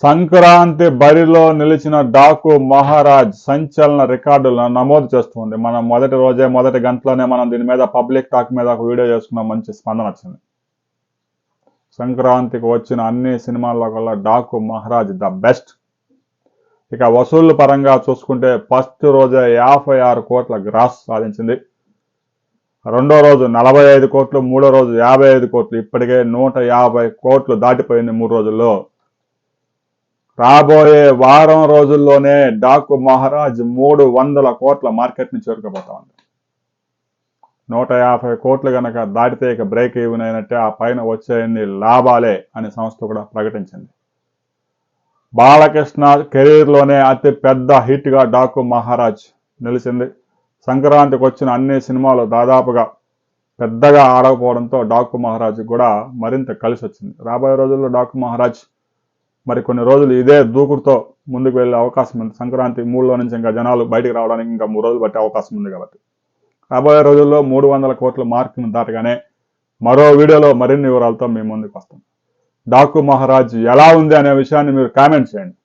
సంక్రాంతి బరిలో నిలిచిన డాకు మహారాజ్ సంచలన రికార్డులను నమోదు చేస్తుంది. మనం మొదటి గంటలోనే మనం దీని మీద పబ్లిక్ టాక్ మీద ఒక వీడియో చేసుకున్నాం. మంచి స్పందన వచ్చింది. సంక్రాంతికి వచ్చిన అన్ని సినిమాల్లో కల్లా డాకు మహారాజ్ ద బెస్ట్. ఇక వసూళ్ల పరంగా చూసుకుంటే ఫస్ట్ రోజే 56 కోట్ల గ్రాస్ సాధించింది. రెండో రోజు 45 కోట్లు, మూడో రోజు 55 కోట్లు, ఇప్పటికే 150 కోట్లు దాటిపోయింది 3 రోజుల్లో. రాబోయే వారం రోజుల్లోనే డాకు మహారాజ్ 300 కోట్ల మార్కెట్ని చేరుకోబోతా ఉంది. 150 కోట్లు కనుక దాటితే ఇక బ్రేక్ ఈవెన్ అయినట్టే, ఆ పైన వచ్చేయన్ని లాభాలే అని సంస్థ కూడా ప్రకటించింది. బాలకృష్ణ కెరీర్లోనే అతి పెద్ద హిట్గా డాకు మహారాజ్ నిలిచింది. సంక్రాంతికి వచ్చిన అన్ని సినిమాలు దాదాపుగా పెద్దగా ఆడకపోవడంతో డాకు మహారాజ్ కూడా మరింత కలిసి వచ్చింది. రాబోయే రోజుల్లో డాకు మహారాజ్ మరి కొన్ని రోజులు ఇదే దూకుడుతో ముందుకు వెళ్ళే అవకాశం ఉంది. సంక్రాంతి 3లో నుంచి ఇంకా జనాలు బయటికి రావడానికి ఇంకా 3 రోజులు పట్టే అవకాశం ఉంది. కాబట్టి రాబోయే రోజుల్లో 300 కోట్ల మార్కును దాటగానే మరో వీడియోలో మరిన్ని వివరాలతో మీ ముందుకు వస్తాం. డాకు మహారాజ్ ఎలా ఉంది అనే విషయాన్ని మీరు కామెంట్ చేయండి.